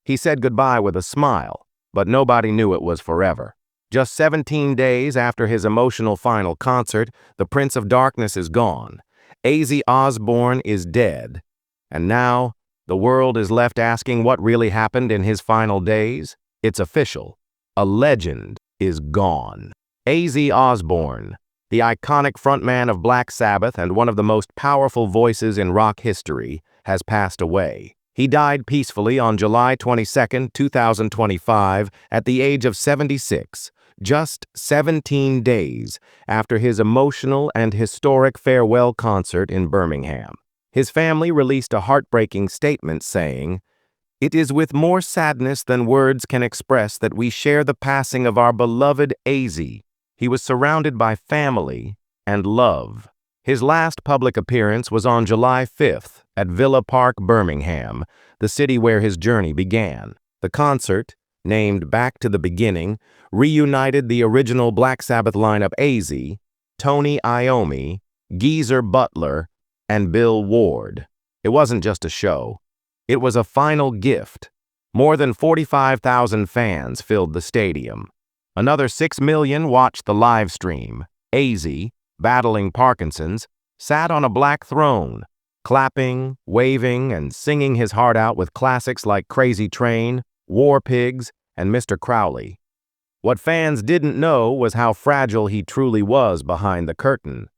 He said goodbye with a smile, but nobody knew it was forever. Just 17 days after his emotional final concert, the Prince of Darkness is gone. Azie Osborne is dead. And now, the world is left asking what really happened in his final days. It's official. A legend is gone. Azie Osborne, the iconic frontman of Black Sabbath and one of the most powerful voices in rock history, has passed away. He died peacefully on July 22, 2025, at the age of 76, just 17 days after his emotional and historic farewell concert in Birmingham. His family released a heartbreaking statement saying, "It is with more sadness than words can express that we share the passing of our beloved Azie. He was surrounded by family and love." His last public appearance was on July 5th at Villa Park, Birmingham, the city where his journey began. The concert, named Back to the Beginning, reunited the original Black Sabbath lineup Azie, Tony Iommi, Geezer Butler, and Bill Ward. It wasn't just a show. It was a final gift. More than 45,000 fans filled the stadium. Another 6 million watched the live stream. Azie, battling Parkinson's, sat on a black throne, clapping, waving, and singing his heart out with classics like Crazy Train, War Pigs, and Mr. Crowley. What fans didn't know was how fragile he truly was behind the curtain.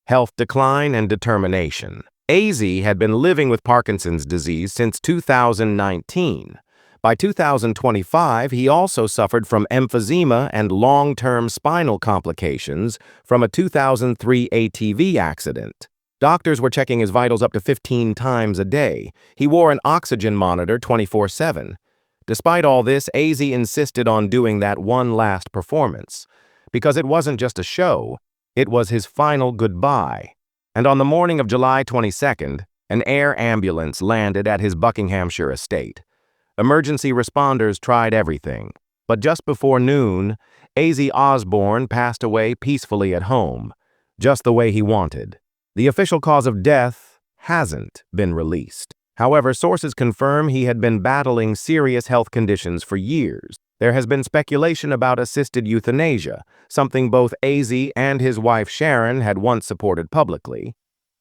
Health decline and determination. Azie had been living with Parkinson's disease since 2019. By 2025, he also suffered from emphysema and long-term spinal complications from a 2003 ATV accident. Doctors were checking his vitals up to 15 times a day. He wore an oxygen monitor 24/7. Despite all this, Azie insisted on doing that one last performance. Because it wasn't just a show, it was his final goodbye. And on the morning of July 22nd, an air ambulance landed at his Buckinghamshire estate. Emergency responders tried everything, but just before noon, Azie Osborne passed away peacefully at home, just the way he wanted. The official cause of death hasn't been released. However, sources confirm he had been battling serious health conditions for years. There has been speculation about assisted euthanasia, something both Azie and his wife Sharon had once supported publicly.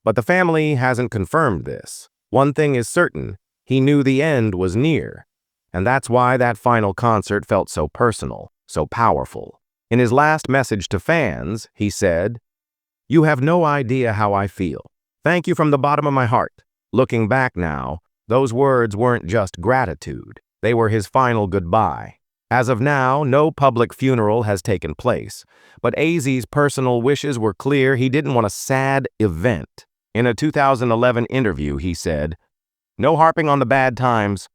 But the family hasn't confirmed this. One thing is certain, he knew the end was near. And that's why that final concert felt so personal, so powerful. In his last message to fans, he said, "You have no idea how I feel. Thank you from the bottom of my heart." Looking back now, those words weren't just gratitude. They were his final goodbye. As of now, no public funeral has taken place, but Azie's personal wishes were clear. He didn't want a sad event. In a 2011 interview, he said, "No harping on the bad times.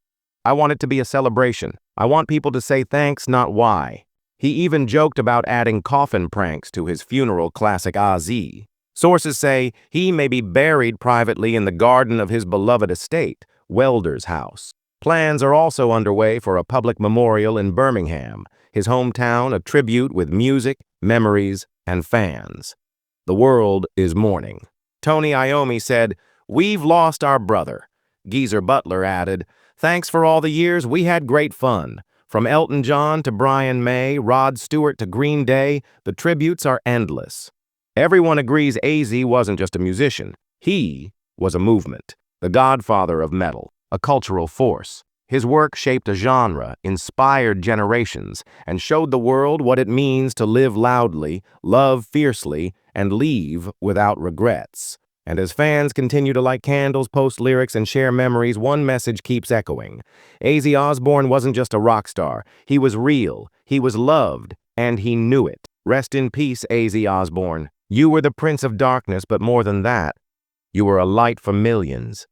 I want it to be a celebration. I want people to say thanks, not why." He even joked about adding coffin pranks to his funeral classic Azie. Sources say he may be buried privately in the garden of his beloved estate, Welder's House. Plans are also underway for a public memorial in Birmingham, his hometown, a tribute with music, memories, and fans. The world is mourning. Tony Iommi said, "We've lost our brother." Geezer Butler added, "Thanks for all the years, we had great fun. From Elton John to Brian May, Rod Stewart to Green Day, the tributes are endless." Everyone agrees Azie wasn't just a musician. He was a movement, the Godfather of metal, a cultural force. His work shaped a genre, inspired generations, and showed the world what it means to live loudly, love fiercely, and leave without regrets. And as fans continue to light candles, post lyrics, and share memories, one message keeps echoing. Azie Osborne wasn't just a rock star. He was real, he was loved, and he knew it. Rest in peace, Azie Osborne. You were the Prince of Darkness, but more than that, you were a light for millions.